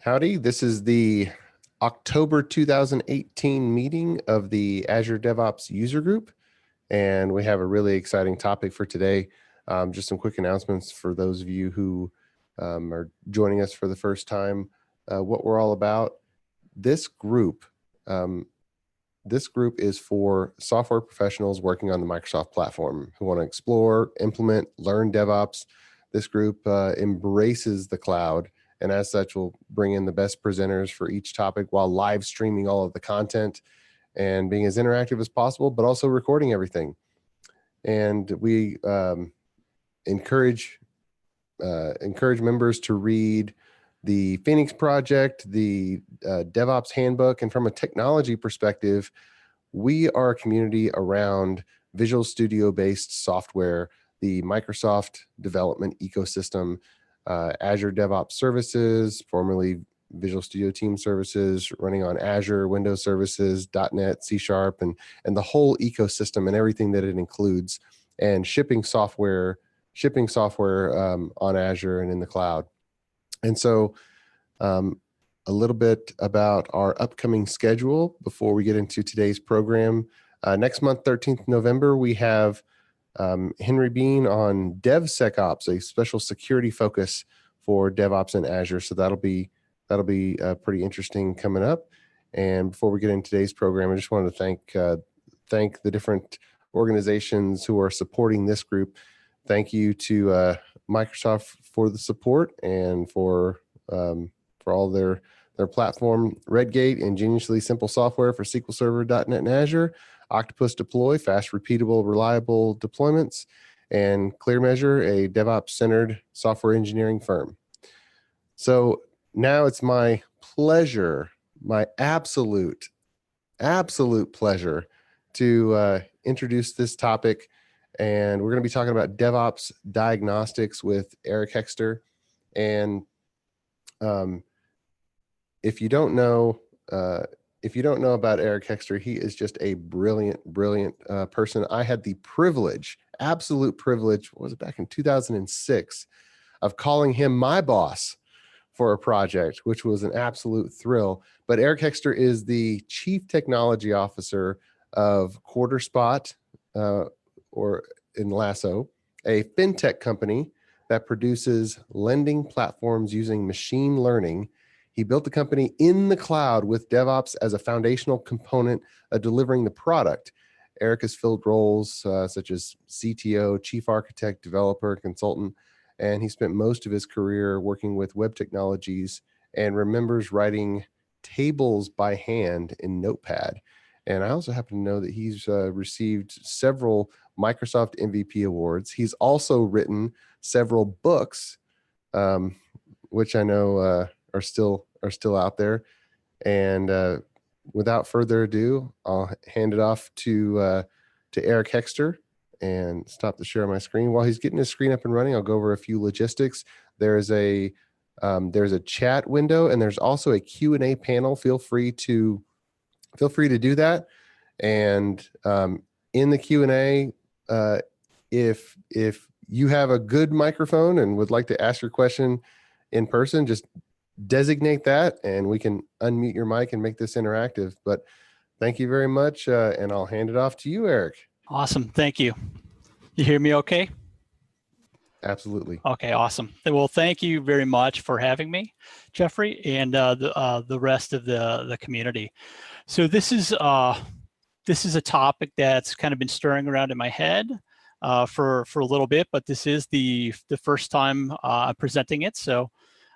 Howdy, this is the October 2018 meeting of the Azure DevOps user group, and we have a really exciting topic for today. Just some quick announcements for those of you who are joining us for the first time. What we're all about. This group is for software professionals working on the Microsoft platform who want to explore, implement, learn DevOps. This group embraces the cloud, and as such, we'll bring in the best presenters for each topic while live streaming all of the content and being as interactive as possible, but also recording everything. And we encourage members to read the Phoenix Project, the DevOps Handbook, and from a technology perspective, we are a community around Visual Studio-based software, the Microsoft development ecosystem, Azure DevOps Services, formerly Visual Studio Team Services, running on Azure, Windows Services, .NET, C#, and the whole ecosystem and everything that it includes, and shipping software on Azure and in the cloud. And so a little bit about our upcoming schedule before we get into today's program. Next month, 13th November, we have Henry Bean on DevSecOps, a special security focus for DevOps and Azure. So that'll be pretty interesting coming up. And before we get into today's program, I just wanted to thank the different organizations who are supporting this group. Thank you to Microsoft for the support and for all their platform, Redgate, Ingeniously Simple Software for SQL Server, .NET, and Azure, Octopus Deploy, fast, repeatable, reliable deployments, and ClearMeasure, a DevOps-centered software engineering firm. So now it's my pleasure, my absolute pleasure to introduce this topic. And we're going to be talking about DevOps Diagnostics with Eric Hexter. And if you don't know about Eric Hexter, he is just a brilliant person. I had the absolute privilege, what was it, back in 2006, of calling him my boss for a project, which was an absolute thrill. But Eric Hexter is the Chief Technology Officer of QuarterSpot, or in Lasso, a fintech company that produces lending platforms using machine learning. He built the company in the cloud with DevOps as a foundational component of delivering the product. Eric has filled roles such as CTO, chief architect, developer, consultant, and he spent most of his career working with web technologies and remembers writing tables by hand in Notepad. And I also happen to know that he's received several Microsoft MVP awards. He's also written several books, which I know are still out there. And without further ado, I'll hand it off to Eric Hexter and stop the share on my screen. While he's getting his screen up and running, I'll go over a few logistics. There's a chat window, and there's also a Q&A panel. Feel free to do that. And in the Q&A, if you have a good microphone and would like to ask your question in person, just designate that and we can unmute your mic and make this interactive. But thank you very much, and I'll hand it off to you, Eric. Awesome. Thank you. You hear me okay? Absolutely. Okay, awesome. Well, thank you very much for having me, Jeffrey, and the rest of the community. So this is a topic that's kind of been stirring around in my head for a little bit, but this is the first time I'm presenting it. So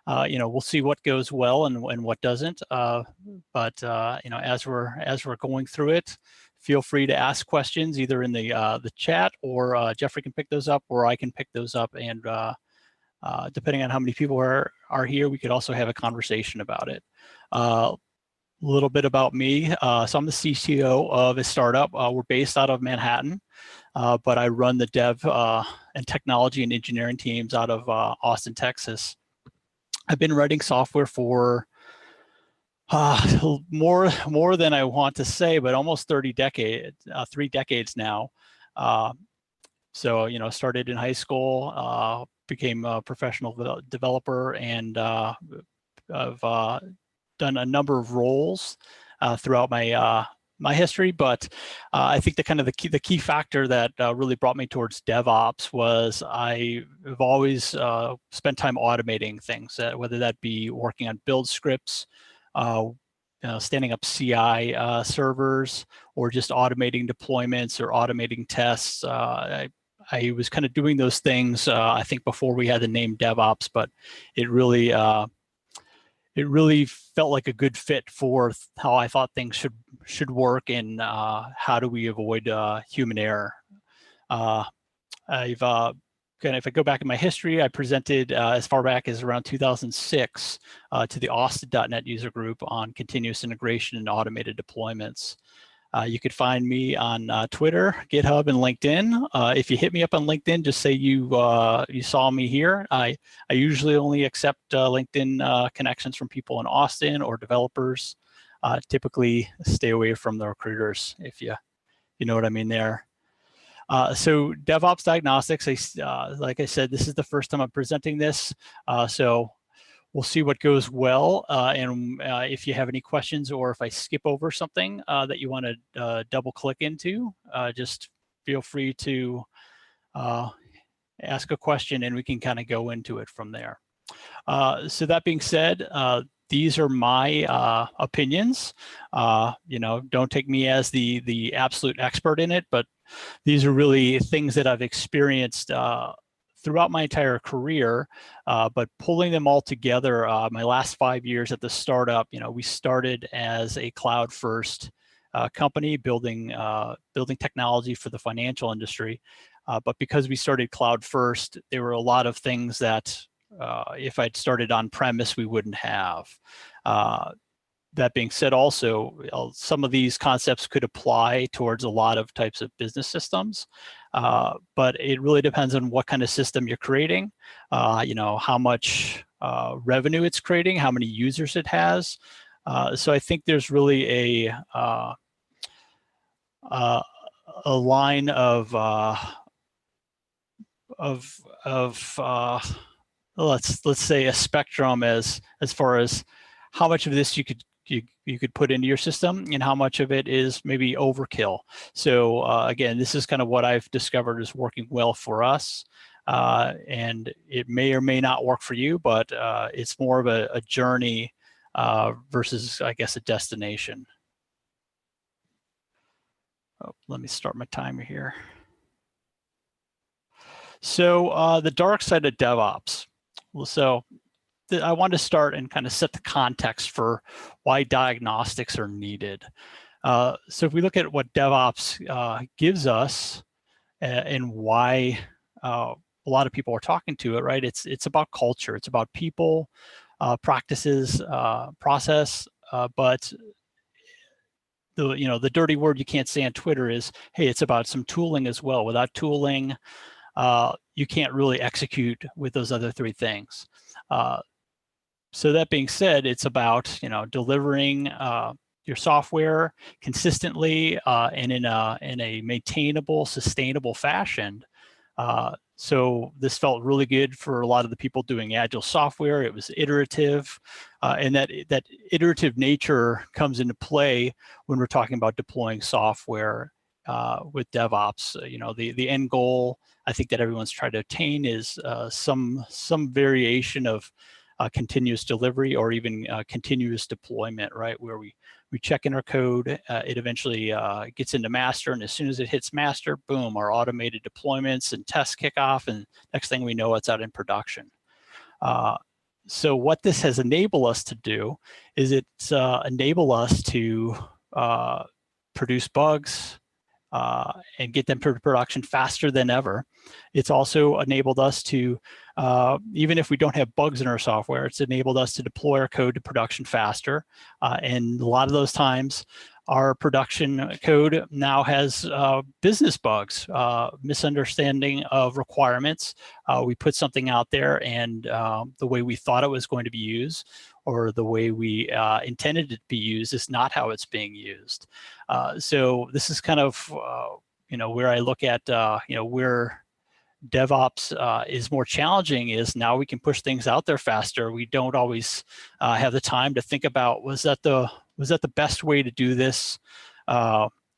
we'll see what goes well and what doesn't. But as we're going through it, feel free to ask questions either in the chat, or Jeffrey can pick those up, or I can pick those up. And depending on how many people are here, we could also have a conversation about it. A little bit about me. So I'm the CTO of a startup. We're based out of Manhattan, but I run the dev and technology and engineering teams out of Austin, Texas. I've been writing software for more than I want to say, but almost 3 decades now. So, started in high school, became a professional developer, and done a number of roles throughout my my history, but I think the key factor that really brought me towards DevOps was I've always spent time automating things, whether that be working on build scripts, standing up CI servers, or just automating deployments or automating tests. I was kind of doing those things, I think, before we had the name DevOps, but it really felt like a good fit for how I thought things should work, and how do we avoid human error. If I go back in my history, I presented as far back as around 2006 to the Austin.NET user group on continuous integration and automated deployments. You could find me on Twitter, GitHub, and LinkedIn. If you hit me up on LinkedIn, just say you saw me here. I usually only accept LinkedIn connections from people in Austin or developers. Typically, stay away from the recruiters, if you know what I mean there. So DevOps Diagnostics, like I said, this is the first time I'm presenting this. So we'll see what goes well, and if you have any questions, or if I skip over something that you want to double click into, just feel free to ask a question, and we can kind of go into it from there. So that being said, these are my opinions. Don't take me as the absolute expert in it, but these are really things that I've experienced throughout my entire career, but pulling them all together, my last 5 years at the startup, we started as a cloud-first company building technology for the financial industry. But because we started cloud-first, there were a lot of things that if I'd started on-premise, we wouldn't have. That being said, also, some of these concepts could apply towards a lot of types of business systems, but it really depends on what kind of system you're creating, how much revenue it's creating, how many users it has. So I think there's really a line of let's say a spectrum as far as how much of this you could put into your system, and how much of it is maybe overkill. So again, this is kind of what I've discovered is working well for us, and it may or may not work for you, but it's more of a journey versus, I guess, a destination. Oh, let me start my timer here. So the dark side of DevOps. So I want to start and kind of set the context for why diagnostics are needed. So if we look at what DevOps gives us, and why a lot of people are talking to it, right? It's about culture. It's about people, practices, process, but the dirty word you can't say on Twitter is, hey, it's about some tooling as well. Without tooling, you can't really execute with those other three things. So that being said, it's about delivering your software consistently and in a maintainable, sustainable fashion. So this felt really good for a lot of the people doing agile software. It was iterative, and that iterative nature comes into play when we're talking about deploying software with DevOps. The end goal I think that everyone's trying to attain is some variation of continuous delivery, or even continuous deployment, right? Where we check in our code, it eventually gets into master, and as soon as it hits master, boom, our automated deployments and tests kick off, and next thing we know, it's out in production. So what this has enabled us to do is it's enabled us to produce bugs, and get them to production faster than ever. It's also enabled us to, even if we don't have bugs in our software, it's enabled us to deploy our code to production faster. And a lot of those times, our production code now has business bugs, misunderstanding of requirements. We put something out there, and the way we thought it was going to be used, or the way we intended it to be used, is not how it's being used. So this is kind of where I look at where DevOps is more challenging is now we can push things out there faster. We don't always have the time to think about, was that the best way to do this?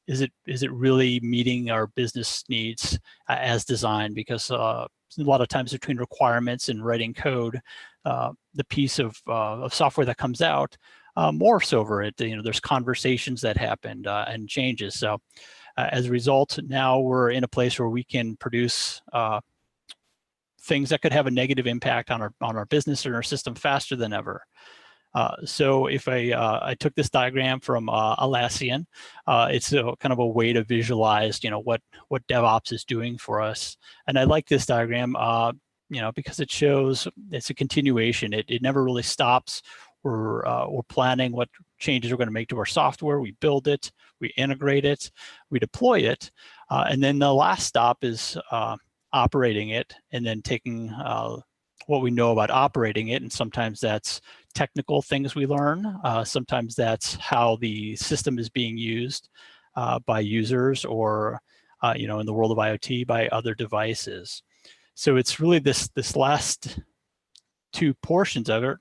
Is it really meeting our business needs as designed? Because a lot of times between requirements and writing code, the piece of software that comes out morphs over it. There's conversations that happen and changes. So as a result, now we're in a place where we can produce things that could have a negative impact on our business and our system faster than ever. So if I took this diagram from Atlassian, it's kind of a way to visualize, what DevOps is doing for us. And I like this diagram, because it shows it's a continuation. It never really stops. We're planning what changes we're going to make to our software. We build it, we integrate it, we deploy it, and then the last stop is operating it, and then taking what we know about operating it, and sometimes that's technical things we learn. Sometimes that's how the system is being used by users, or in the world of IoT, by other devices. So it's really this last two portions of it,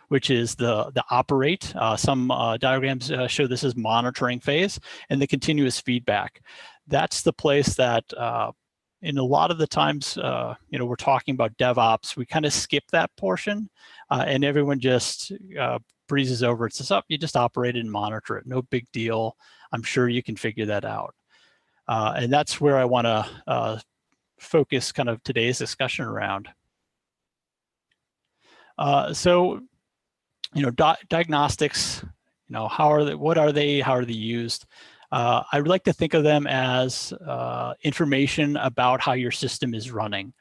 which is the operate. Some diagrams show this as monitoring phase, and the continuous feedback. That's the place that in a lot of the times, we're talking about DevOps, we kind of skip that portion, and everyone just breezes over it. Says, "Oh, you just operate it and monitor it. No big deal. I'm sure you can figure that out." And that's where I want to focus kind of today's discussion around. So, diagnostics, what are they? How are they used? I would like to think of them as information about how your system is running,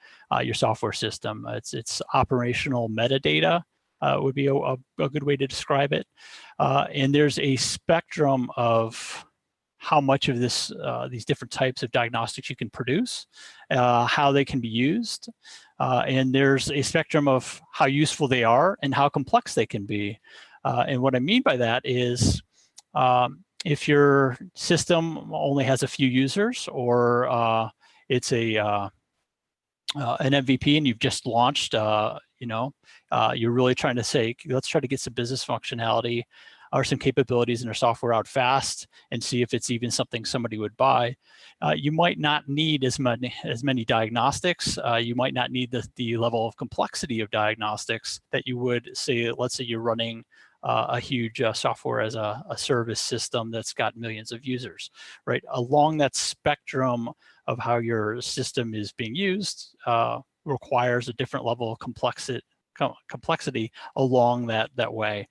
your software system. It's operational metadata would be a good way to describe it. And there's a spectrum of how much of these different types of diagnostics you can produce, how they can be used. And there's a spectrum of how useful they are and how complex they can be. And what I mean by that is, if your system only has a few users, or it's an MVP and you've just launched, you're really trying to say, let's try to get some business functionality or some capabilities in our software out fast and see if it's even something somebody would buy. You might not need as many diagnostics. You might not need the level of complexity of diagnostics that you would say, let's say you're running a huge software as a service system that's got millions of users, right? Along that spectrum of how your system is being used requires a different level of complexity along that way.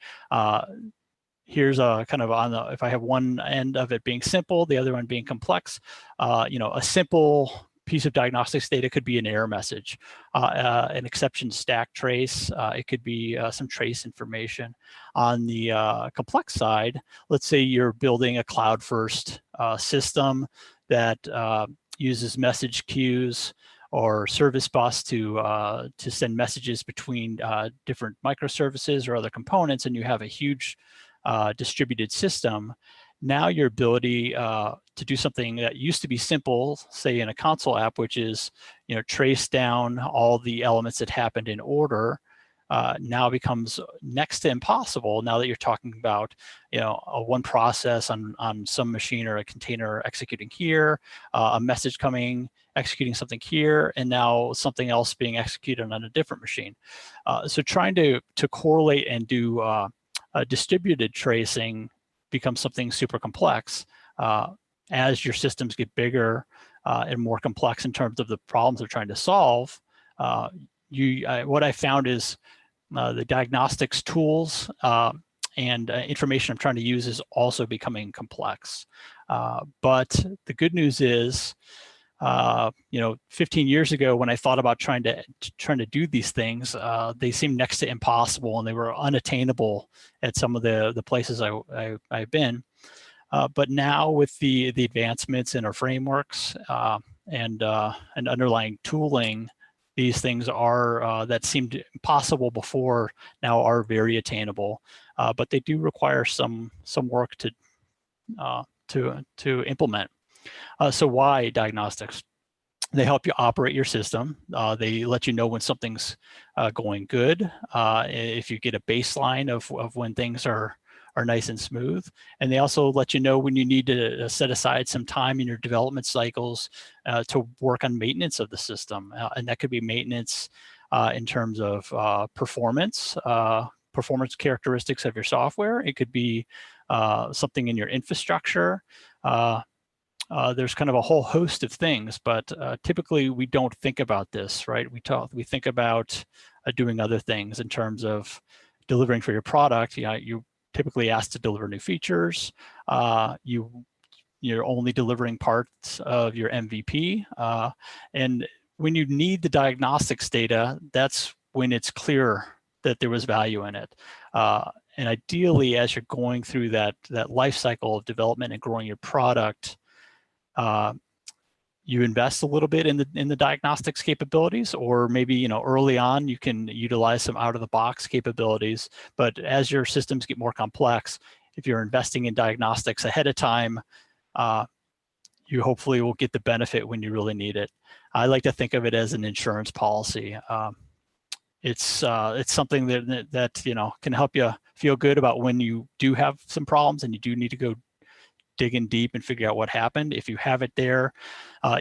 Here's a kind of if I have one end of it being simple, the other one being complex, a simple piece of diagnostics data could be an error message, an exception stack trace. It could be some trace information. On the complex side, let's say you're building a cloud-first system that uses message queues or service bus to send messages between different microservices or other components, and you have a huge distributed system. Now your ability to do something that used to be simple, say in a console app, which is trace down all the elements that happened in order, now becomes next to impossible. Now that you're talking about a one process on some machine or a container executing here, a message coming, executing something here, and now something else being executed on a different machine. So trying to correlate and do distributed tracing becomes something super complex as your systems get bigger and more complex in terms of the problems they're trying to solve. What I found is the diagnostics tools and information I'm trying to use is also becoming complex. But the good news is, 15 years ago when I thought about trying to do these things, they seemed next to impossible and they were unattainable at some of the places I've been. But now with the advancements in our frameworks and underlying tooling, these things are that seemed impossible before now are very attainable. But they do require some work to implement. So why diagnostics? They help you operate your system. They let you know when something's going good. If you get a baseline of when things are nice and smooth. And they also let you know when you need to set aside some time in your development cycles to work on maintenance of the system. And that could be maintenance in terms of performance characteristics of your software. It could be something in your infrastructure. There's kind of a whole host of things, but typically we don't think about this, right? We think about doing other things in terms of delivering for your product. You typically asked to deliver new features. You're only delivering parts of your MVP. And when you need the diagnostics data, that's when it's clear that there was value in it. And ideally, as you're going through that life cycle of development and growing your product, you invest a little bit in the diagnostics capabilities, or maybe early on you can utilize some out-of-the-box capabilities. But as your systems get more complex, if you're investing in diagnostics ahead of time, you hopefully will get the benefit when you really need it. I like to think of it as an insurance policy. It's something that can help you feel good about when you do have some problems and you do need to go digging deep and figure out what happened. If you have it there,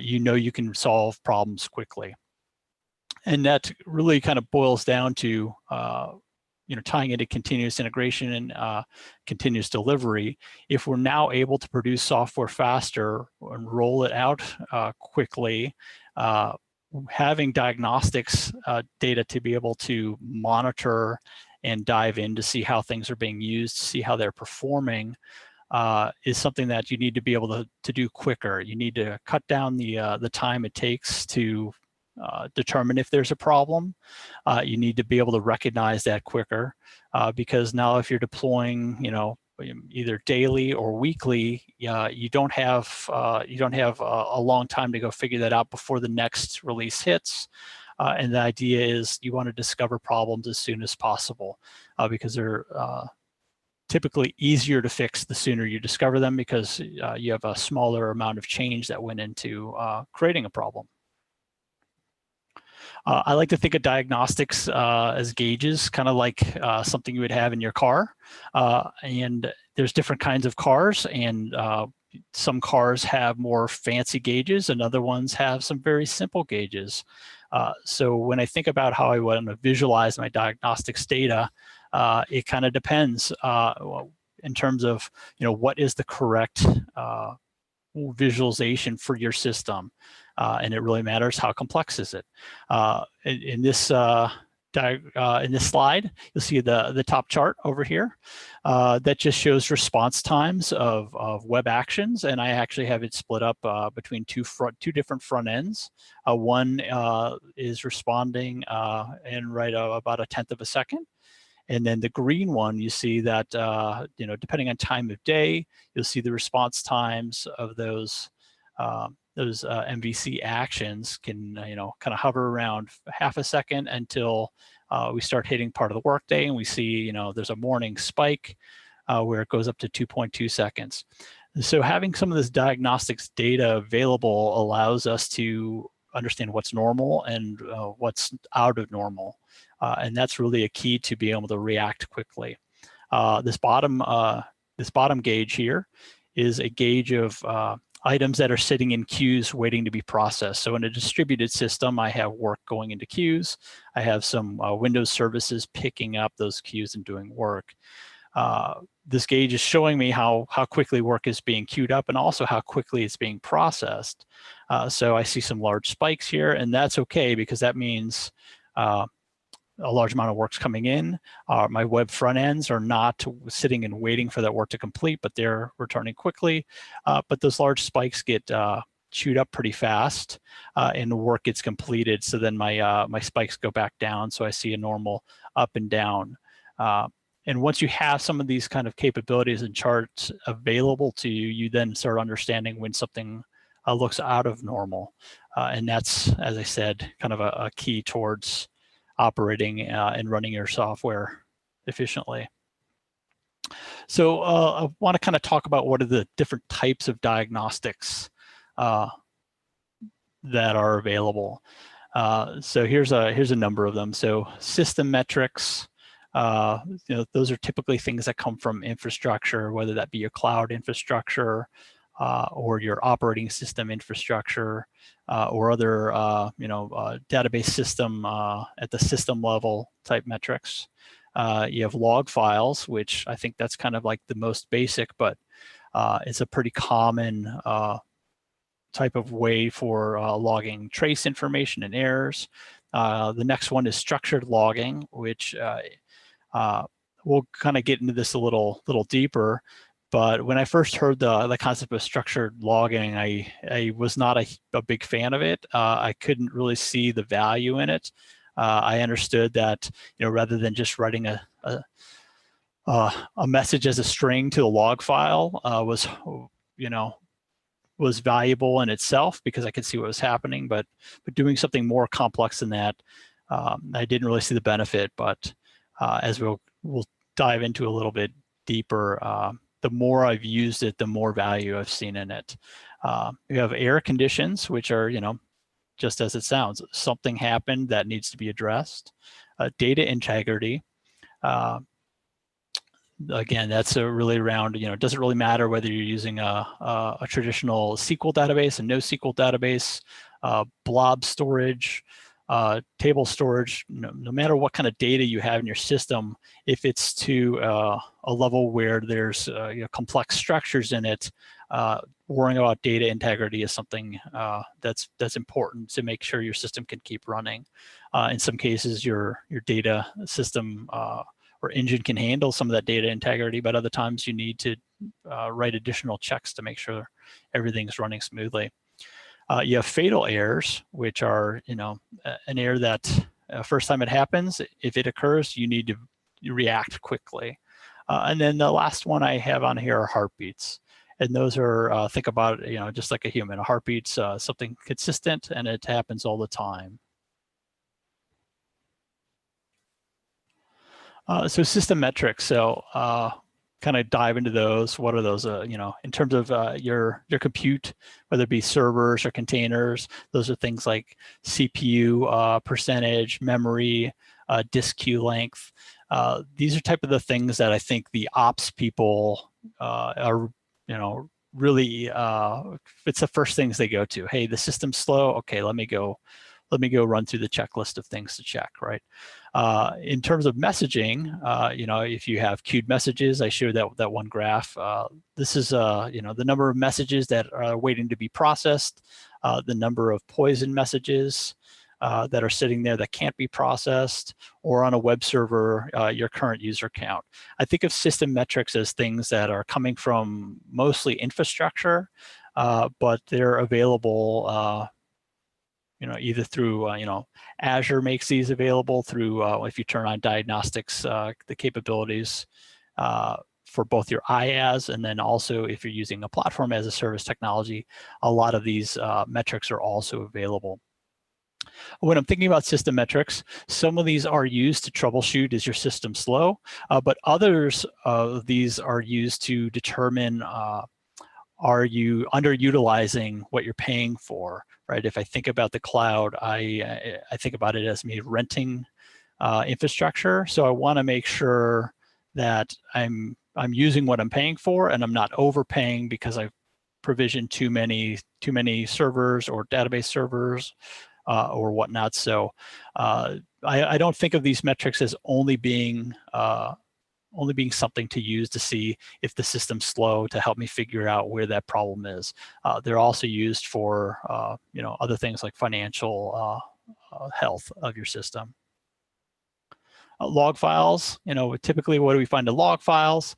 you can solve problems quickly. And that really kind of boils down to tying into continuous integration and continuous delivery. If we're now able to produce software faster and roll it out quickly, having diagnostics data to be able to monitor and dive in to see how things are being used, see how they're performing, is something that you need to be able to do quicker. You need to cut down the time it takes to determine if there's a problem. You need to be able to recognize that quicker, because now if you're deploying, either daily or weekly, you don't have a long time to go figure that out before the next release hits. And the idea is you want to discover problems as soon as possible, because they're typically easier to fix the sooner you discover them, because you have a smaller amount of change that went into creating a problem. I like to think of diagnostics as gauges, kind of like something you would have in your car. And there's different kinds of cars, and some cars have more fancy gauges and other ones have some very simple gauges. So when I think about how I want to visualize my diagnostics data, it kind of depends in terms of what is the correct visualization for your system, and it really matters how complex is it. In this slide, you'll see the top chart over here that just shows response times of web actions, and I actually have it split up between two different front ends. One is responding in about 1/10 of a second. And then the green one, you see that, depending on time of day, you'll see the response times of those MVC actions can, kind of hover around 1/2 a second until we start hitting part of the workday, and we see, there's a morning spike where it goes up to 2.2 seconds. So having some of this diagnostics data available allows us to understand what's normal and what's out of normal. And that's really a key to be able to react quickly. This bottom gauge here is a gauge of items that are sitting in queues waiting to be processed. So in a distributed system, I have work going into queues. I have some Windows services picking up those queues and doing work. This gauge is showing me how quickly work is being queued up and also how quickly it's being processed. So I see some large spikes here, and that's okay, because that means a large amount of work's coming in. My web front ends are not sitting and waiting for that work to complete, but they're returning quickly. But those large spikes get chewed up pretty fast, and the work gets completed. So then my spikes go back down. So I see a normal up and down. And once you have some of these kind of capabilities and charts available to you, you then start understanding when something looks out of normal. And that's, as I said, kind of a key towards operating and running your software efficiently. So I want to kind of talk about what are the different types of diagnostics that are available. So here's a number of them. So system metrics, those are typically things that come from infrastructure, whether that be your cloud infrastructure or your operating system infrastructure or other, database system at the system level type metrics. You have log files, which I think that's kind of like the most basic, but it's a pretty common type of way for logging trace information and errors. The next one is structured logging, which we'll kind of get into this a little deeper. But when I first heard the concept of structured logging, I was not a big fan of it. I couldn't really see the value in it. I understood that rather than just writing a message as a string to a log file was valuable in itself because I could see what was happening. But doing something more complex than that, I didn't really see the benefit. But as we'll dive into a little bit deeper, the more I've used it, the more value I've seen in it. You have error conditions, which are, just as it sounds, something happened that needs to be addressed. Data integrity. Again, that's really around, it doesn't really matter whether you're using a traditional SQL database, a NoSQL database, blob storage, table storage, no matter what kind of data you have in your system, if it's to a level where there's complex structures in it, worrying about data integrity is something that's important to make sure your system can keep running. In some cases, your data system or engine can handle some of that data integrity, but other times you need to write additional checks to make sure everything's running smoothly. You have fatal errors, which are, an error that first time it happens, if it occurs, you need to react quickly. And then the last one I have on here are heartbeats. And those are, think about it, just like a human. A heartbeat's something consistent and it happens all the time. So system metrics. So kind of dive into those. What are those? In terms of your compute, whether it be servers or containers, those are things like CPU percentage, memory, disk queue length. These are type of the things that I think the ops people are, really. It's the first things they go to. Hey, the system's slow. Okay, let me go run through the checklist of things to check, right? In terms of messaging, if you have queued messages, I showed that one graph. This is, the number of messages that are waiting to be processed, the number of poison messages that are sitting there that can't be processed, or on a web server, your current user count. I think of system metrics as things that are coming from mostly infrastructure, but they're available either through, Azure makes these available through, if you turn on Diagnostics, the capabilities for both your IaaS, and then also if you're using a platform as a service technology, a lot of these metrics are also available. When I'm thinking about system metrics, some of these are used to troubleshoot, is your system slow? But others of these are used to determine, are you underutilizing what you're paying for, right? If I think about the cloud, I think about it as me renting infrastructure. So I want to make sure that I'm using what I'm paying for, and I'm not overpaying because I've provisioned too many servers or database servers or whatnot. So I don't think of these metrics as only being something to use to see if the system's slow, to help me figure out where that problem is. They're also used for other things like financial health of your system. Log files, typically what do we find in log files?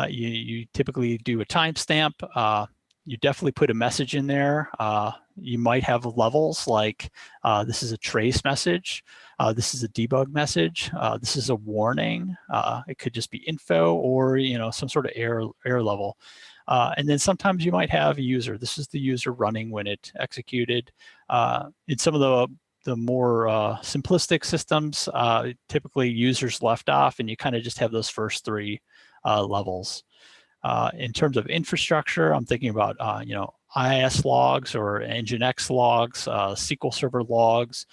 You typically do a timestamp. You definitely put a message in there. You might have levels like this is a trace message. This is a debug message. This is a warning. It could just be info or some sort of error level. And then sometimes you might have a user. This is the user running when it executed. In some of the more simplistic systems, typically users left off, and you kind of just have those first three levels. In terms of infrastructure, I'm thinking about IIS logs or Nginx logs, SQL Server logs.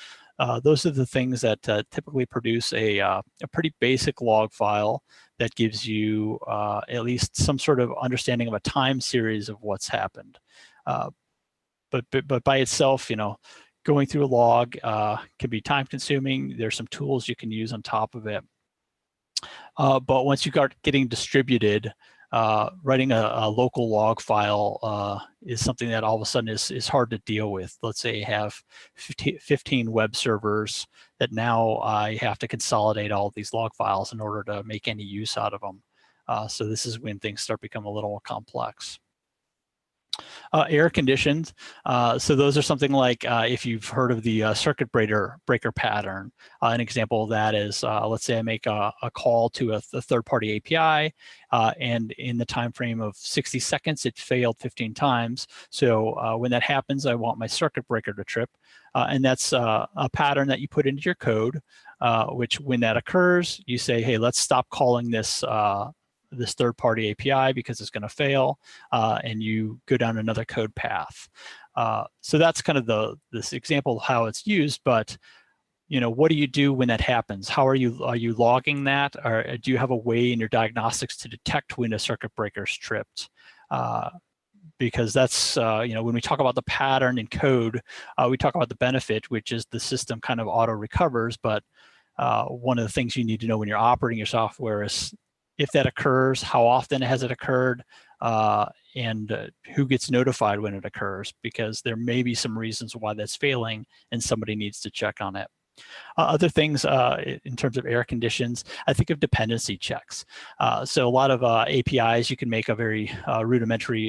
Those are the things that typically produce a pretty basic log file that gives you at least some sort of understanding of a time series of what's happened. But by itself, going through a log can be time consuming. There's some tools you can use on top of it. But once you start getting distributed, writing a local log file is something that all of a sudden is hard to deal with. Let's say you have 15 web servers that now I have to consolidate all of these log files in order to make any use out of them. So this is when things start becoming a little more complex. Error conditions. So those are something like if you've heard of the circuit breaker pattern. An example of that is, let's say I make a call to a third-party API, and in the time frame of 60 seconds, it failed 15 times. So when that happens, I want my circuit breaker to trip. And that's a pattern that you put into your code, which when that occurs, you say, hey, let's stop calling this this third-party API because it's going to fail, and you go down another code path. So that's kind of this example of how it's used. But what do you do when that happens? How are you logging that, or do you have a way in your diagnostics to detect when a circuit breaker is tripped? Because that's when we talk about the pattern in code, we talk about the benefit, which is the system kind of auto recovers. But one of the things you need to know when you're operating your software is if that occurs, how often has it occurred, and who gets notified when it occurs, because there may be some reasons why that's failing and somebody needs to check on it. Other things in terms of error conditions, I think of dependency checks. So a lot of APIs, you can make a very rudimentary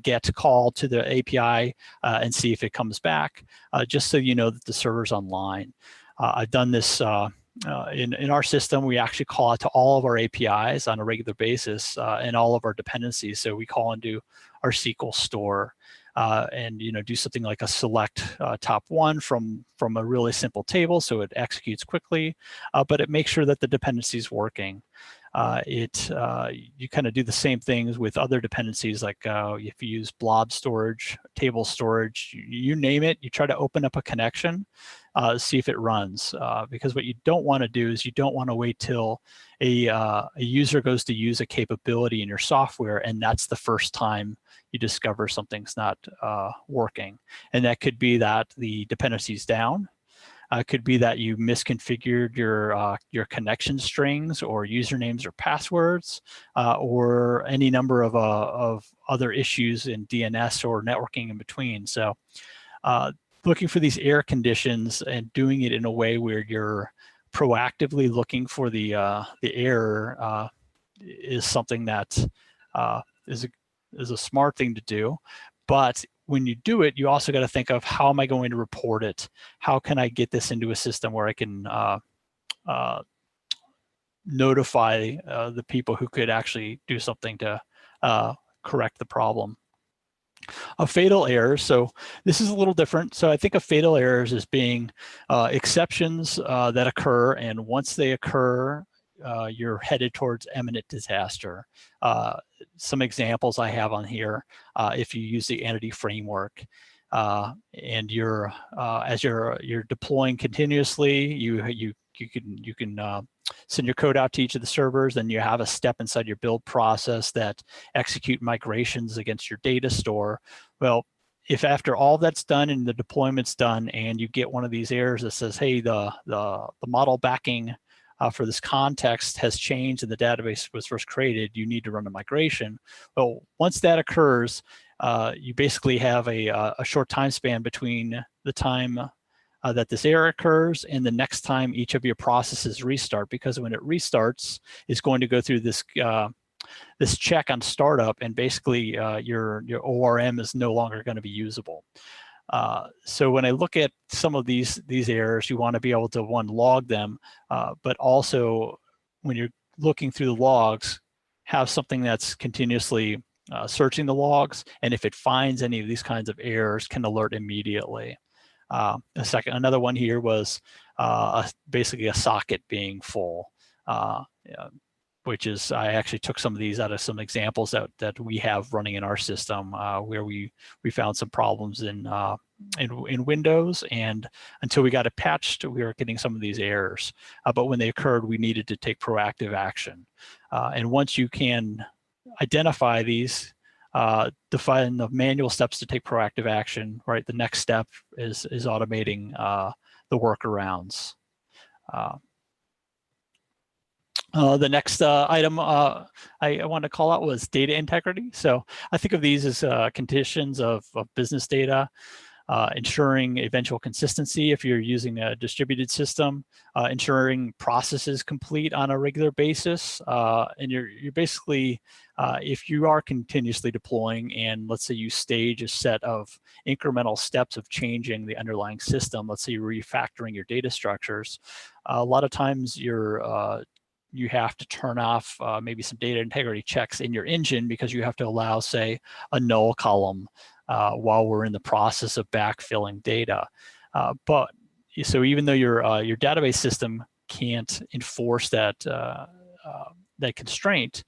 GET call to the API and see if it comes back, just so you know that the server's online. I've done this in our system. We actually call out to all of our APIs on a regular basis and all of our dependencies. So we call into our SQL store and do something like a select top one from a really simple table, so it executes quickly, but it makes sure that the dependency is working. You kind of do the same things with other dependencies, like if you use blob storage, table storage, you name it, you try to open up a connection, see if it runs. Because what you don't want to do is you don't want to wait till a user goes to use a capability in your software, and that's the first time you discover something's not working. And that could be that the dependency's down. Could be that you misconfigured your connection strings or usernames or passwords, or any number of other issues in DNS or networking in between. So looking for these error conditions and doing it in a way where you're proactively looking for the error is something that is a smart thing to do. But when you do it, you also got to think of, how am I going to report it? How can I get this into a system where I can notify the people who could actually do something to correct the problem? A fatal error. So this is a little different. So I think of fatal errors as being exceptions that occur, and once they occur, you're headed towards imminent disaster. Some examples I have on here, if you use the entity framework, and as you're deploying continuously, you can send your code out to each of the servers, then you have a step inside your build process that execute migrations against your data store. Well, if after all that's done and the deployment's done, and you get one of these errors that says, hey, the model backing for this context has changed and the database was first created, you need to run a migration. Well, once that occurs, you basically have a short time span between the time that this error occurs and the next time each of your processes restart, because when it restarts, it's going to go through this this check on startup, and basically your ORM is no longer going to be usable. So when I look at some of these errors, you want to be able to, one, log them, but also when you're looking through the logs, have something that's continuously searching the logs, and if it finds any of these kinds of errors, can alert immediately. Another one here was basically a socket being full. which is, I actually took some of these out of some examples that we have running in our system, where we found some problems in Windows, and until we got it patched, we were getting some of these errors. But when they occurred, we needed to take proactive action. And once you can identify these, define the manual steps to take proactive action, right? The next step is automating the workarounds. The next item I want to call out was data integrity. So I think of these as conditions of business data, ensuring eventual consistency if you're using a distributed system, ensuring processes complete on a regular basis, and you're basically, if you are continuously deploying, and let's say you stage a set of incremental steps of changing the underlying system, let's say you're refactoring your data structures, a lot of times you have to turn off maybe some data integrity checks in your engine, because you have to allow, say, a null column while we're in the process of backfilling data. But so even though your database system can't enforce that that constraint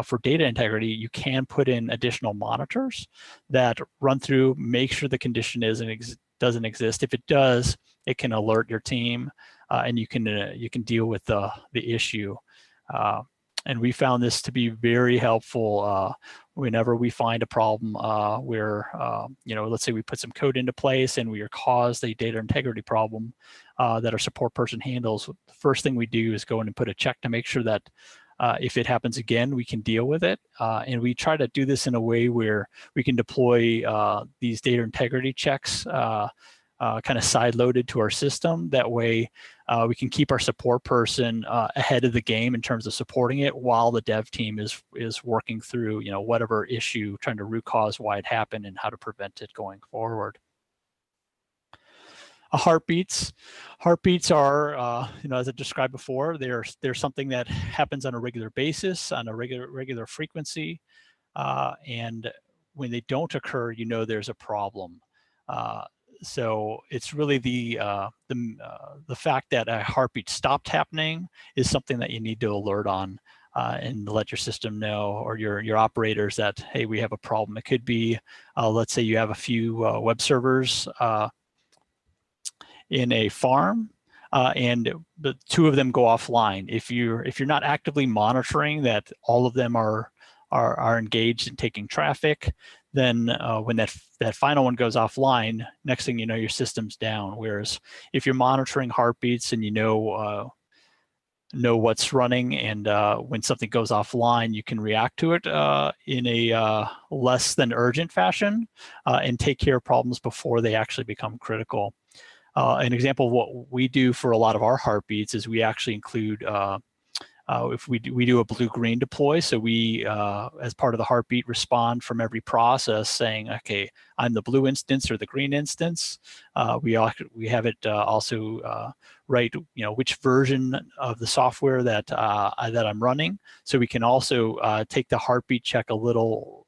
for data integrity, you can put in additional monitors that run through, make sure the condition doesn't exist. If it does, it can alert your team, and you can deal with the issue. And we found this to be very helpful whenever we find a problem where, let's say we put some code into place and we are caused a data integrity problem that our support person handles. The first thing we do is go in and put a check to make sure that if it happens again, we can deal with it. And we try to do this in a way where we can deploy these data integrity checks kind of side-loaded to our system. That way we can keep our support person ahead of the game in terms of supporting it, while the dev team is working through whatever issue, trying to root cause why it happened and how to prevent it going forward. Heartbeats are, as I described before, they're something that happens on a regular basis, on a regular frequency, and when they don't occur, there's a problem. So it's really the fact that a heartbeat stopped happening is something that you need to alert on and let your system know, or your operators, that, hey, we have a problem. It could be, let's say you have a few web servers in a farm, and the two of them go offline. If you're not actively monitoring that all of them are engaged in taking traffic, then when that final one goes offline, next thing you know, your system's down. Whereas if you're monitoring heartbeats and know what's running, and when something goes offline, you can react to it in a less than urgent fashion and take care of problems before they actually become critical. An example of what we do for a lot of our heartbeats is we actually include if we do a blue-green deploy, so we, as part of the heartbeat, respond from every process saying, okay, I'm the blue instance or the green instance. We have it also write, which version of the software that I'm running, so we can also take the heartbeat check a little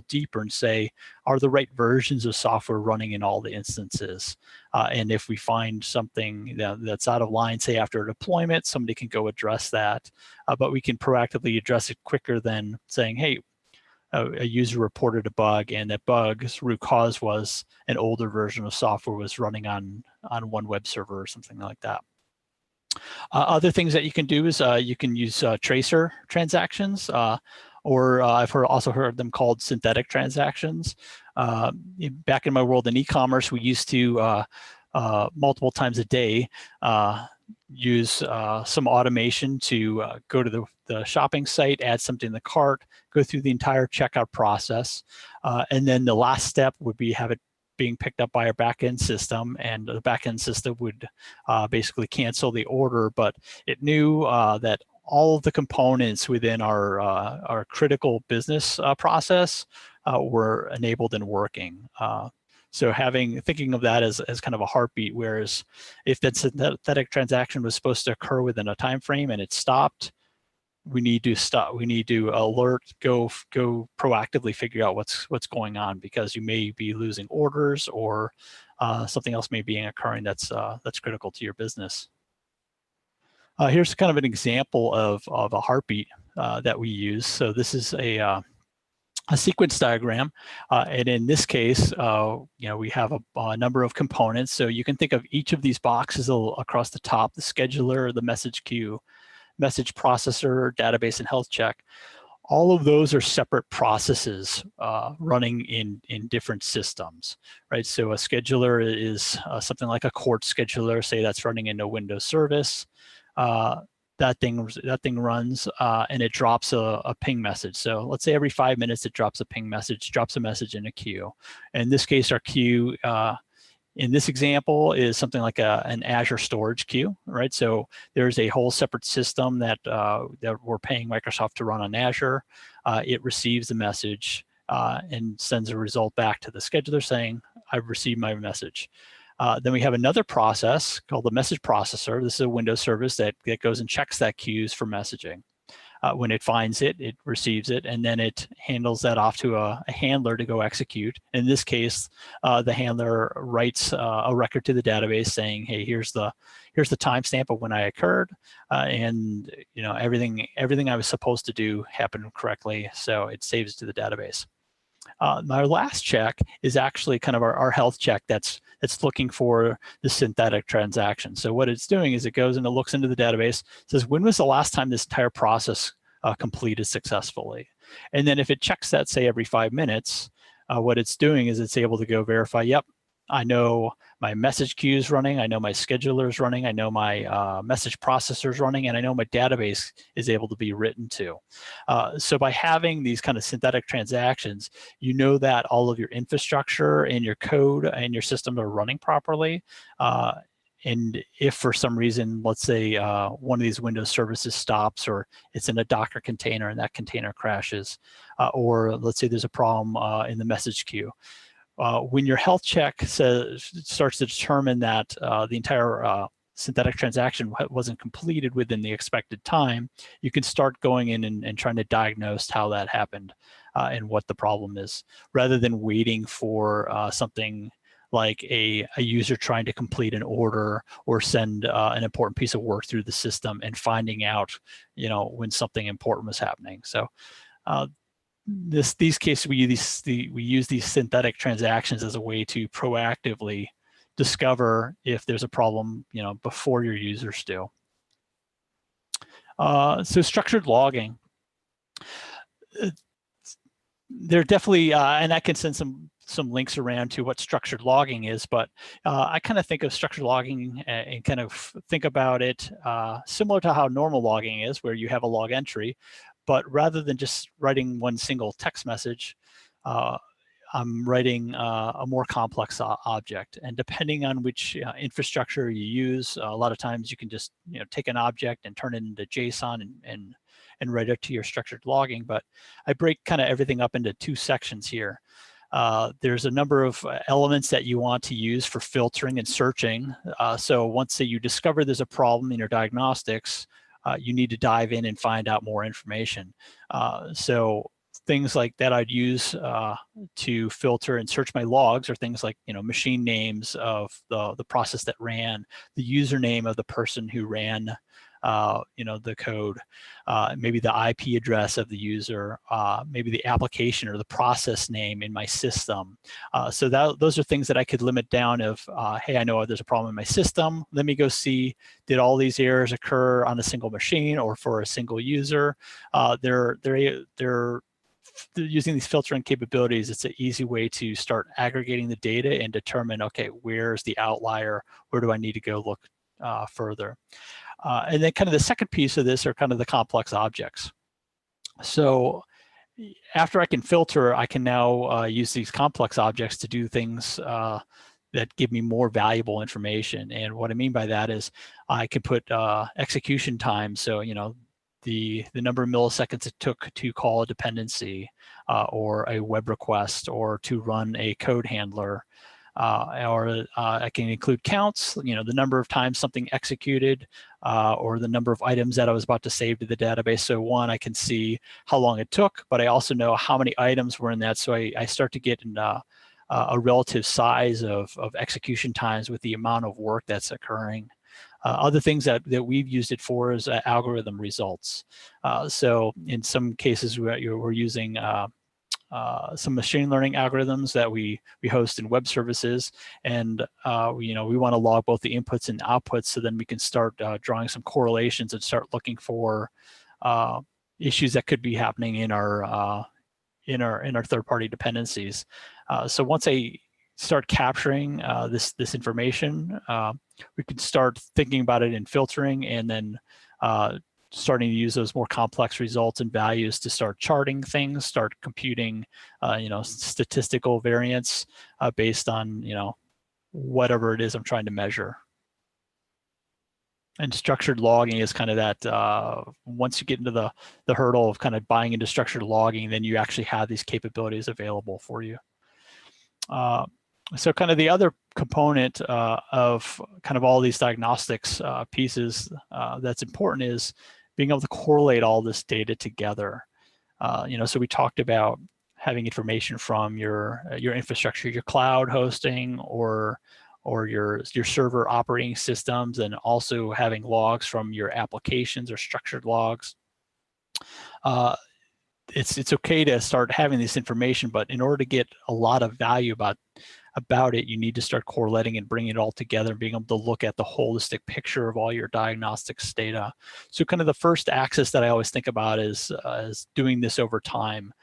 deeper and say, are the right versions of software running in all the instances? And if we find something that's out of line, say after a deployment, somebody can go address that. But we can proactively address it quicker than saying, hey, a user reported a bug, and that bug's root cause was an older version of software was running on one web server or something like that. Other things that you can do is you can use tracer transactions, or I've also heard them called synthetic transactions. Back in my world in e-commerce, we used to multiple times a day use some automation to go to the shopping site, add something in the cart, go through the entire checkout process, and then the last step would be have it being picked up by our backend system, and the backend system would basically cancel the order, but it knew that all of the components within our critical business process were enabled and working. So thinking of that as kind of a heartbeat, whereas if that synthetic transaction was supposed to occur within a time frame and it stopped, we need to stop. We need to alert, go proactively figure out what's going on, because you may be losing orders, or something else may be occurring that's critical to your business. Here's kind of an example of a heartbeat that we use. So this is a sequence diagram, and in this case, we have a number of components. So you can think of each of these boxes across the top: the scheduler, the message queue, message processor, database, and health check. All of those are separate processes running in different systems, right? So a scheduler is something like a court scheduler, say that's running in a Windows service. That thing runs and it drops a ping message. So let's say every 5 minutes it drops a ping message, drops a message in a queue. In this case, our queue in this example is something like an Azure storage queue, right? So there's a whole separate system that we're paying Microsoft to run on Azure. It receives the message and sends a result back to the scheduler saying, I've received my message. Then we have another process called the message processor. This is a Windows service that goes and checks that queues for messaging. When it finds it, it receives it, and then it handles that off to a handler to go execute. In this case, the handler writes a record to the database saying, "Hey, here's the timestamp of when I occurred, and everything I was supposed to do happened correctly." So it saves it to the database. My last check is actually kind of our health check that's looking for the synthetic transaction. So what it's doing is it goes and it looks into the database, says, when was the last time this entire process completed successfully? And then if it checks that, say, every 5 minutes, what it's doing is it's able to go verify, yep, I know my message queue is running, I know my scheduler is running, I know my message processor is running, and I know my database is able to be written to. So by having these kind of synthetic transactions, you know that all of your infrastructure and your code and your system are running properly. And if for some reason, let's say one of these Windows services stops, or it's in a Docker container and that container crashes, or let's say there's a problem in the message queue, when your health check starts to determine that the entire synthetic transaction wasn't completed within the expected time, you can start going in and trying to diagnose how that happened and what the problem is, rather than waiting for something like a user trying to complete an order or send an important piece of work through the system and finding out, when something important was happening. So these cases, we use these synthetic transactions as a way to proactively discover if there's a problem, before your users do. So structured logging. There definitely, and I can send some links around to what structured logging is, but I kind of think of structured logging and kind of think about it similar to how normal logging is, where you have a log entry, but rather than just writing one single text message, I'm writing a more complex object. And depending on which infrastructure you use, a lot of times you can just take an object and turn it into JSON and write it to your structured logging. But I break kind of everything up into two sections here. There's a number of elements that you want to use for filtering and searching. So once you discover there's a problem in your diagnostics, you need to dive in and find out more information. So things like that I'd use to filter and search my logs are things like machine names of the process that ran, the username of the person who ran the code, maybe the IP address of the user, maybe the application or the process name in my system. So those are things that I could limit down of, hey, I know there's a problem in my system. Let me go see, did all these errors occur on a single machine or for a single user? They're using these filtering capabilities. It's an easy way to start aggregating the data and determine, okay, where's the outlier? Where do I need to go look further? And then kind of the second piece of this are kind of the complex objects. So after I can filter, I can now use these complex objects to do things that give me more valuable information. And what I mean by that is I can put execution time. So, the number of milliseconds it took to call a dependency or a web request or to run a code handler. Or I can include counts, the number of times something executed or the number of items that I was about to save to the database. So one, I can see how long it took, but I also know how many items were in that. So I start to get in a relative size of execution times with the amount of work that's occurring. Other things that we've used it for is algorithm results. So in some cases, we're using some machine learning algorithms that we host in web services, and we want to log both the inputs and outputs, so then we can start drawing some correlations and start looking for issues that could be happening in our third-party dependencies. So once I start capturing this information, we can start thinking about it in filtering, and then starting to use those more complex results and values to start charting things, start computing, statistical variance based on, whatever it is I'm trying to measure. And structured logging is kind of that, once you get into the hurdle of kind of buying into structured logging, then you actually have these capabilities available for you. So kind of the other component of kind of all these diagnostics pieces that's important is being able to correlate all this data together. So we talked about having information from your infrastructure, your cloud hosting, or your server operating systems, and also having logs from your applications or structured logs. It's okay to start having this information, but in order to get a lot of value about it, you need to start correlating and bringing it all together and being able to look at the holistic picture of all your diagnostics data. So kind of the first axis that I always think about is doing this over time.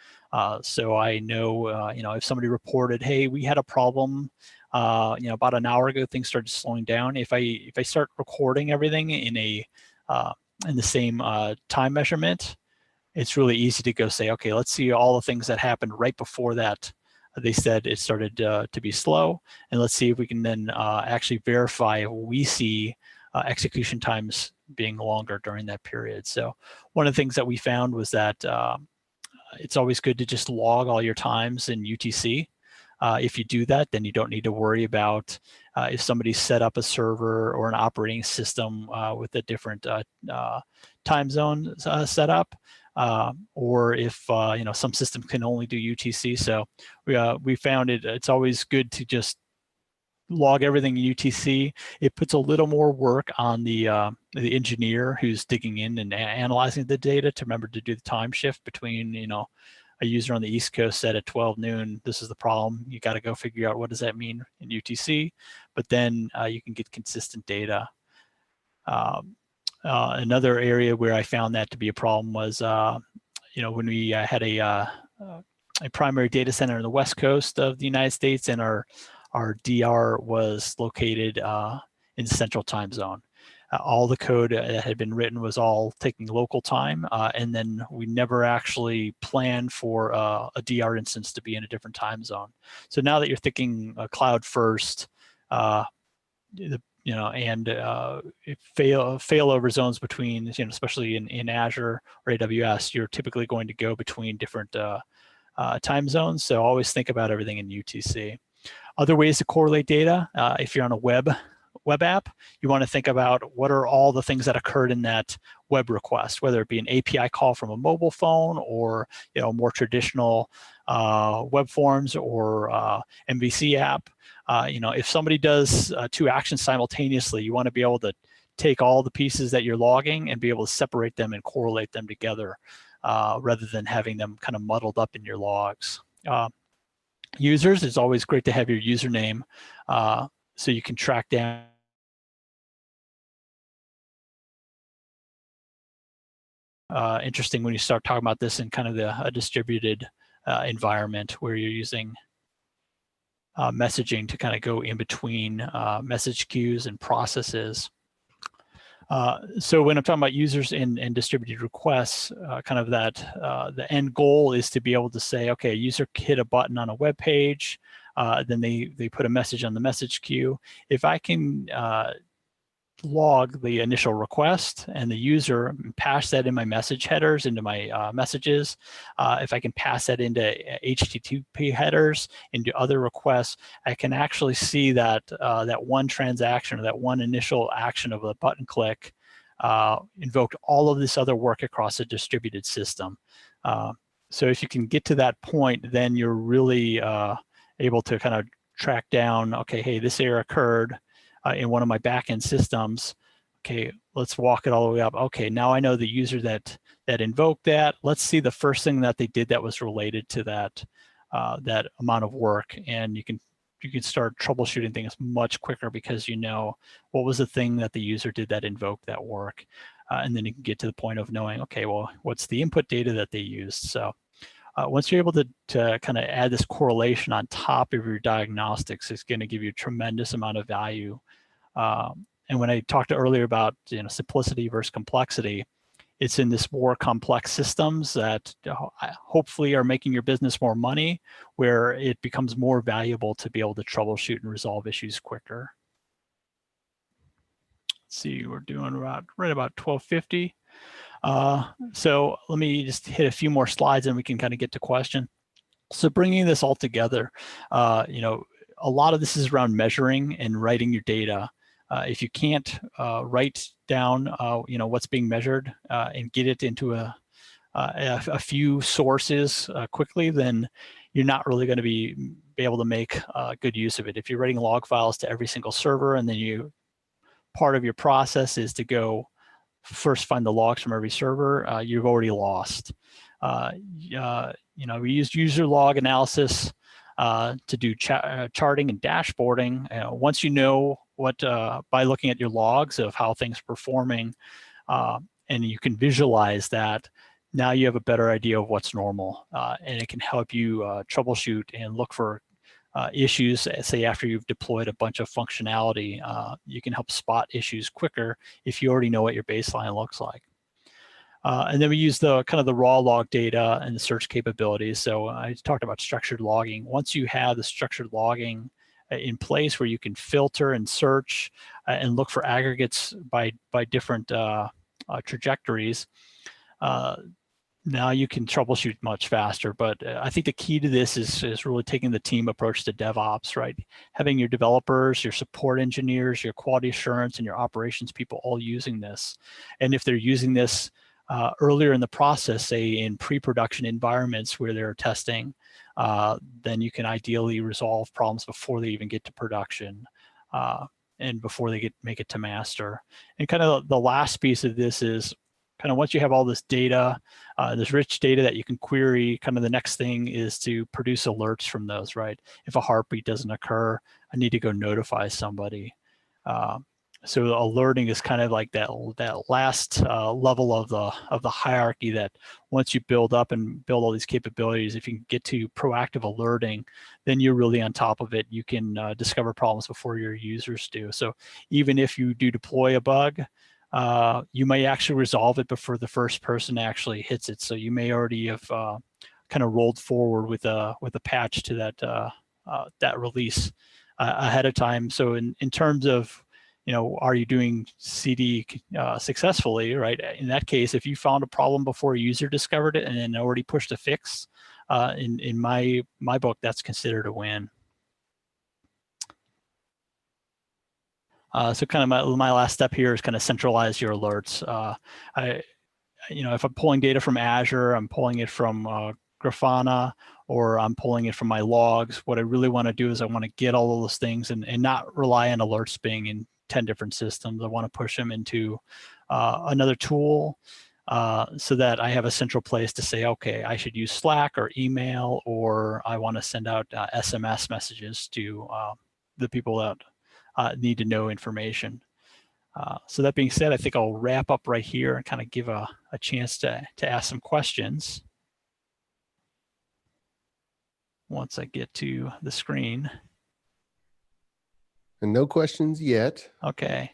So I know, if somebody reported, hey, we had a problem, about an hour ago, things started slowing down. If I start recording everything in the same time measurement, it's really easy to go say, okay, let's see all the things that happened right before that. They said it started to be slow, and let's see if we can then actually verify if we see execution times being longer during that period. So one of the things that we found was that it's always good to just log all your times in UTC. If you do that, then you don't need to worry about if somebody set up a server or an operating system with a different time zone setup. Or if some systems can only do UTC. So we found it's always good to just log everything in UTC. It puts a little more work on the engineer who's digging in and analyzing the data to remember to do the time shift between a user on the East Coast said at 12 noon, this is the problem. You got to go figure out what does that mean in UTC, but then you can get consistent data. Another area where I found that to be a problem was, when we had a primary data center in the West Coast of the United States, and our DR was located in the Central Time Zone. All the code that had been written was all taking local time, and then we never actually planned for a DR instance to be in a different time zone. So now that you're thinking cloud first, failover zones between, especially in Azure or AWS, you're typically going to go between different time zones. So always think about everything in UTC. Other ways to correlate data, if you're on a web app, you want to think about what are all the things that occurred in that web request, whether it be an API call from a mobile phone or more traditional web forms or MVC app. If somebody does two actions simultaneously, you want to be able to take all the pieces that you're logging and be able to separate them and correlate them together rather than having them kind of muddled up in your logs. Users, it's always great to have your username so you can track down. Interesting when you start talking about this in kind of a distributed environment where you're using messaging to kind of go in between message queues and processes. So when I'm talking about users and distributed requests, kind of that the end goal is to be able to say, okay, a user hit a button on a web page, then they put a message on the message queue. If I can log the initial request and the user, pass that in my message headers into my messages. If I can pass that into HTTP headers into other requests, I can actually see that that one transaction or that one initial action of a button click invoked all of this other work across a distributed system. So if you can get to that point, then you're really able to kind of track down, okay, hey, this error occurred in one of my backend systems. okay, let's walk it all the way up. Okay, now I know the user that invoked that. Let's see the first thing that they did that was related to that that amount of work, and you can start troubleshooting things much quicker because you know what was the thing that the user did that invoked that work, and then you can get to the point of knowing, okay, well, what's the input data that they used. So once you're able to kind of add this correlation on top of your diagnostics, it's going to give you a tremendous amount of value. And when I talked earlier about simplicity versus complexity, it's in this more complex systems that hopefully are making your business more money, where it becomes more valuable to be able to troubleshoot and resolve issues quicker. Let's see, we're doing right about 12:50. So let me just hit a few more slides and we can kind of get to question. So bringing this all together, a lot of this is around measuring and writing your data. If you can't write down, what's being measured and get it into a few sources quickly, then you're not really going to be able to make good use of it. If you're writing log files to every single server, and then part of your process is to go first find the logs from every server, you've already lost. We used user log analysis to do charting and dashboarding. Once you know what, by looking at your logs of how things are performing, and you can visualize that, now you have a better idea of what's normal, and it can help you troubleshoot and look for issues. Say after you've deployed a bunch of functionality, you can help spot issues quicker if you already know what your baseline looks like. And then we use the kind of the raw log data and the search capabilities. So I talked about structured logging. Once you have the structured logging in place where you can filter and search and look for aggregates by different trajectories, now you can troubleshoot much faster. But I think the key to this is really taking the team approach to DevOps, right? Having your developers, your support engineers, your quality assurance, and your operations people all using this. And if they're using this earlier in the process, say in pre-production environments where they're testing, then you can ideally resolve problems before they even get to production and before they make it to master. And kind of the last piece of this is kind of once you have all this data, this rich data that you can query, kind of the next thing is to produce alerts from those, right? If a heartbeat doesn't occur, I need to go notify somebody. So alerting is kind of like that last level of the hierarchy, that once you build up and build all these capabilities, if you can get to proactive alerting, then you're really on top of it. You can discover problems before your users do. So even if you do deploy a bug, you may actually resolve it before the first person actually hits it. So you may already have kind of rolled forward with a patch to that release ahead of time. So in terms of, are you doing CD successfully, right? In that case, if you found a problem before a user discovered it and then already pushed a fix, in my book, that's considered a win. So kind of my last step here is kind of centralize your alerts. If I'm pulling data from Azure, I'm pulling it from Grafana, or I'm pulling it from my logs, what I really want to do is I want to get all of those things and not rely on alerts being in 10 different systems. I want to push them into another tool so that I have a central place to say, okay, I should use Slack or email, or I want to send out SMS messages to the people that need to know information. So that being said, I think I'll wrap up right here and kind of give a chance to ask some questions once I get to the screen. And no questions yet. Okay.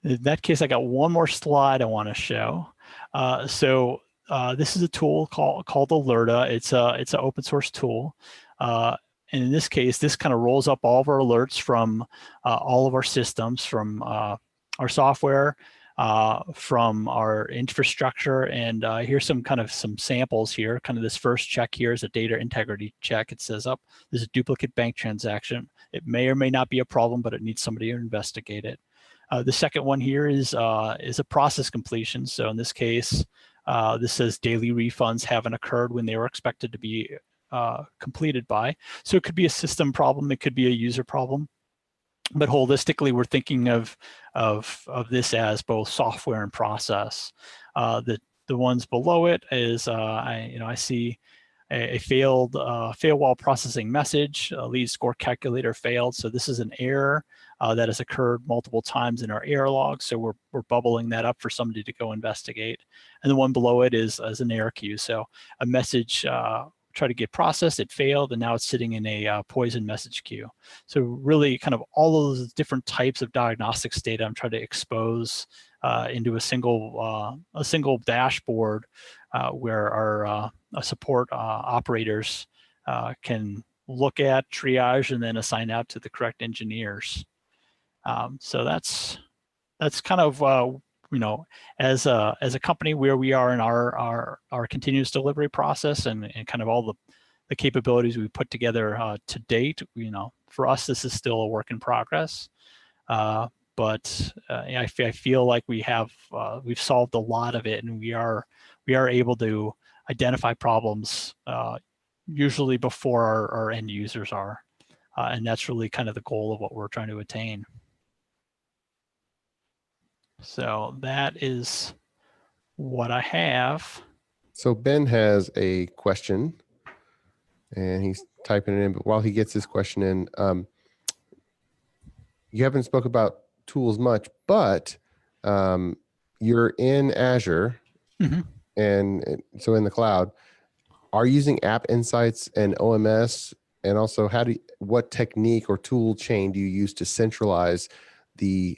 In that case, I got one more slide I want to show. This is a tool called Alerta. It's an open source tool. And in this case, this kind of rolls up all of our alerts from all of our systems, from our software, from our infrastructure. And here's some samples here. Kind of this first check here is a data integrity check. It says, oh, there's a duplicate bank transaction. It may or may not be a problem, but it needs somebody to investigate it. The second one here is a process completion. So in this case, this says daily refunds haven't occurred when they were expected to be completed by. So it could be a system problem. It could be a user problem. but holistically, we're thinking of this as both software and process. The ones below it is I see a failed fail while processing message, lead score calculator failed. So this is an error that has occurred multiple times in our error log. So we're bubbling that up for somebody to go investigate. And the one below it is as an error queue. So a message tried to get processed, it failed, and now it's sitting in a poison message queue. So really kind of all of those different types of diagnostics data I'm trying to expose into a single dashboard where our support operators can look at, triage, and then assign out to the correct engineers. So that's kind of as a company where we are in our continuous delivery process and kind of all the capabilities we put together to date. For us, this is still a work in progress. But I feel like we've solved a lot of it, and we are able to identify problems usually before our end users are, and that's really kind of the goal of what we're trying to attain. So that is what I have. So Ben has a question, and he's typing it in. But while he gets his question in, you haven't spoke about tools much, but you're in Azure, Mm-hmm. and so in the cloud. Are you using App Insights and OMS? And also, what technique or tool chain do you use to centralize the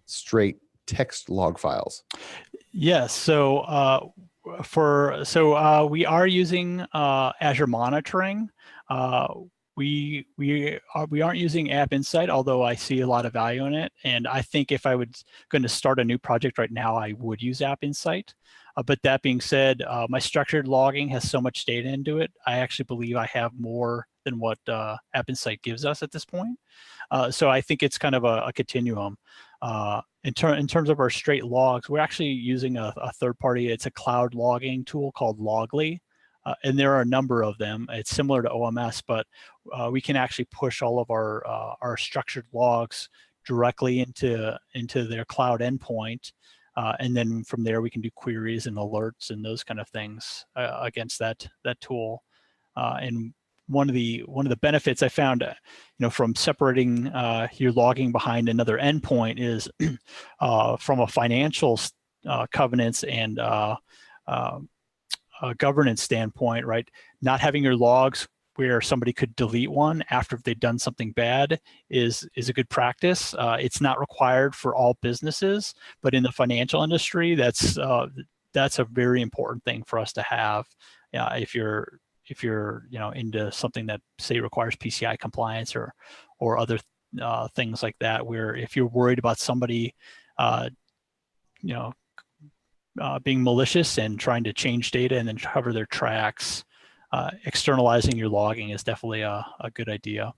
straight text log files? Yes. So we are using Azure monitoring. We aren't using App Insight, although I see a lot of value in it. And I think if I was going to start a new project right now, I would use App Insight. But that being said, my structured logging has so much data into it. I actually believe I have more than what App Insight gives us at this point. So I think it's kind of a continuum. In terms of our straight logs, we're actually using a third party. It's a cloud logging tool called Loggly. And there are a number of them. It's similar to OMS, but we can actually push all of our structured logs directly into their cloud endpoint. And then from there, we can do queries and alerts and those kind of things against that tool. And one of the benefits I found, from separating your logging behind another endpoint is from a financial covenants and governance standpoint, right? Not having your logs where somebody could delete one after they've done something bad is a good practice. It's not required for all businesses, but in the financial industry, that's a very important thing for us to have. If you're into something that say requires PCI compliance or other things like that, where if you're worried about somebody being malicious and trying to change data and then cover their tracks, externalizing your logging is definitely a good idea.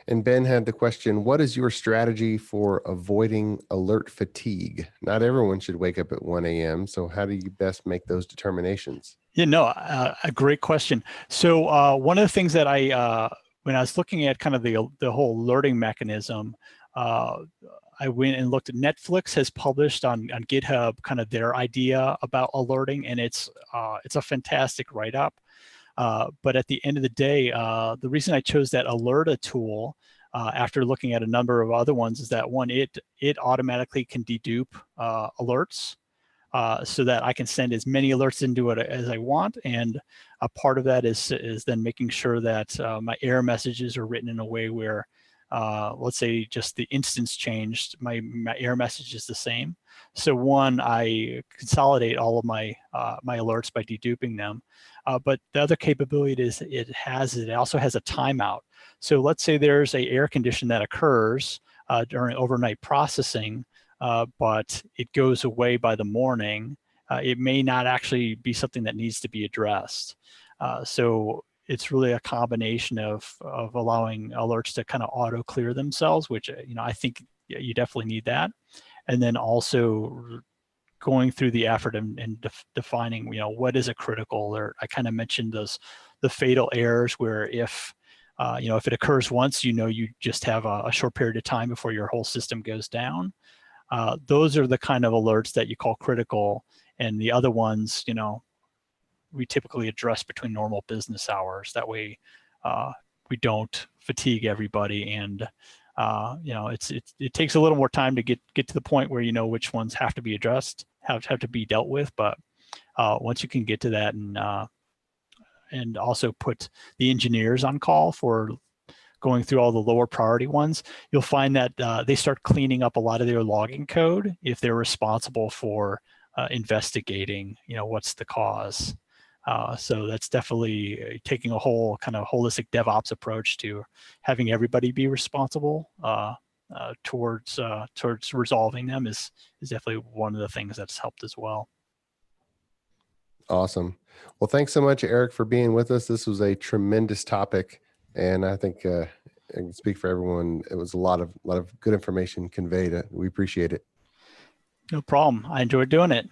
And Ben had the question, what is your strategy for avoiding alert fatigue? Not everyone should wake up at 1 a.m. So how do you best make those determinations? Yeah, no, a great question. So one of the things that when I was looking at kind of the whole alerting mechanism, I went and looked at Netflix has published on GitHub kind of their idea about alerting, and it's a fantastic write-up. But at the end of the day, the reason I chose that Alerta tool after looking at a number of other ones is that one, it automatically can dedupe alerts so that I can send as many alerts into it as I want. And a part of that is then making sure that my error messages are written in a way where let's say just the instance changed, my error message is the same. So one, I consolidate all of my alerts by deduping them. But the other capability is it also has a timeout. So let's say there's a error condition that occurs during overnight processing, but it goes away by the morning. It may not actually be something that needs to be addressed. So it's really a combination of allowing alerts to kind of auto clear themselves, which I think you definitely need that, and then also going through the effort and defining what is a critical alert. I kind of mentioned the fatal errors where if if it occurs once, you just have a short period of time before your whole system goes down. Those are the kind of alerts that you call critical, and the other ones, we typically address between normal business hours. That way, we don't fatigue everybody, and it takes a little more time to get to the point where which ones have to be addressed, have to be dealt with. But once you can get to that, and also put the engineers on call for going through all the lower priority ones, you'll find that they start cleaning up a lot of their logging code if they're responsible for investigating, what's the cause. So that's definitely taking a whole kind of holistic DevOps approach to having everybody be responsible towards resolving them is definitely one of the things that's helped as well. Awesome. Well, thanks so much, Eric, for being with us. This was a tremendous topic, and I think I can speak for everyone. It was a lot of good information conveyed. We appreciate it. No problem. I enjoyed doing it.